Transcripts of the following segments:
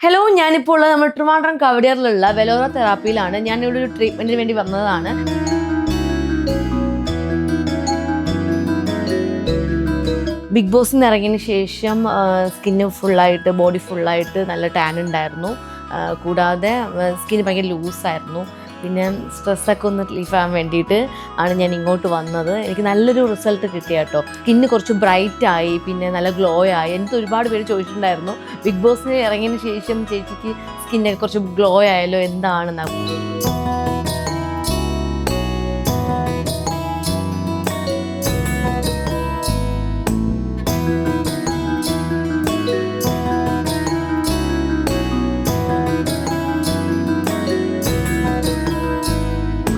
Hello, ഞാനിപ്പോൾ ഉള്ളത് നമ്മുടെ ട്രിവാൻഡ്രം കവടിയാറിലുള്ള വെലോറ തെറാപ്പിയിലാണ്. ഞാനിവിടെ ഒരു ട്രീറ്റ്മെൻറ്റിന് വേണ്ടി വന്നതാണ്. ബിഗ് ബോസിൽ നിന്ന് ഇറങ്ങിയതിന് ശേഷം സ്കിന്ന് ഫുള്ളായിട്ട്, ബോഡി ഫുള്ളായിട്ട് നല്ല ടാൻ ഉണ്ടായിരുന്നു. കൂടാതെ സ്കിന്ന് ഭയങ്കര ലൂസായിരുന്നു. പിന്നെ സ്ട്രെസ്സൊക്കെ ഒന്ന് റിലീഫ് ആകാൻ വേണ്ടിയിട്ട് ആണ് ഞാൻ ഇങ്ങോട്ട് വന്നത്. എനിക്ക് നല്ലൊരു റിസൾട്ട് കിട്ടി കേട്ടോ. സ്കിന്ന് കുറച്ച് ബ്രൈറ്റായി, പിന്നെ നല്ല ഗ്ലോ ആയി. എനിക്ക് ഒരുപാട് പേര് ചോദിച്ചിട്ടുണ്ടായിരുന്നു, ബിഗ് ബോസിന് ഇറങ്ങിയതിന് ശേഷം ചേച്ചിക്ക് സ്കിന്നൊക്കെ കുറച്ച് ഗ്ലോ ആയാലോ, എന്താണെന്നാണ്.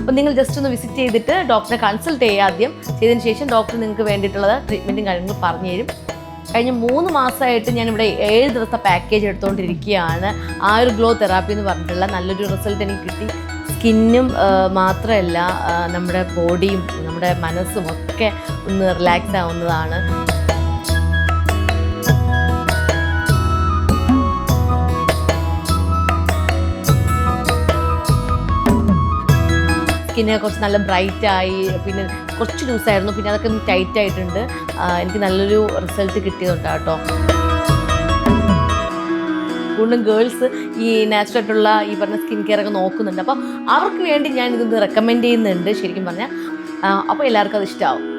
അപ്പോൾ നിങ്ങൾ ജസ്റ്റ് ഒന്ന് വിസിറ്റ് ചെയ്തിട്ട് ഡോക്ടറെ കൺസൾട്ട് ചെയ്യുക. ആദ്യം ചെയ്തതിന് ശേഷം ഡോക്ടർ നിങ്ങൾക്ക് വേണ്ടിയിട്ടുള്ളത് ട്രീറ്റ്മെൻറ്റും കാര്യങ്ങളും പറഞ്ഞു തരും. കഴിഞ്ഞ 3 മാസമായിട്ട് ഞാനിവിടെ 7 ദിവസത്തെ പാക്കേജ് എടുത്തുകൊണ്ടിരിക്കുകയാണ്. ആ ഒരു ഗ്ലോ തെറാപ്പി എന്ന് പറഞ്ഞിട്ടുള്ള നല്ലൊരു റിസൾട്ട് എനിക്ക് കിട്ടി. സ്കിന്നും മാത്രമല്ല, നമ്മുടെ ബോഡിയും നമ്മുടെ മനസ്സും ഒക്കെ ഒന്ന് റിലാക്സ് ആവുന്നതാണ്. സ്കിന്ന് കുറച്ച് നല്ല ബ്രൈറ്റായി, പിന്നെ കുറച്ച് ലൂസായിരുന്നു, പിന്നെ അതൊക്കെ ടൈറ്റ് ആയിട്ടുണ്ട്. എനിക്ക് നല്ലൊരു റിസൾട്ട് കിട്ടിയതുണ്ട് കേട്ടോ. കൂടുതലും ഗേൾസ് ഈ നാച്ചുറലായിട്ടുള്ള ഈ പറഞ്ഞ സ്കിൻ കെയർ ഒക്കെ നോക്കുന്നുണ്ട്. അപ്പോൾ അവർക്ക് വേണ്ടി ഞാൻ ഇതൊന്ന് റെക്കമെൻഡ് ചെയ്യുന്നുണ്ട് ശരിക്കും പറഞ്ഞാൽ. അപ്പോൾ എല്ലാവർക്കും അത് ഇഷ്ടമാവും.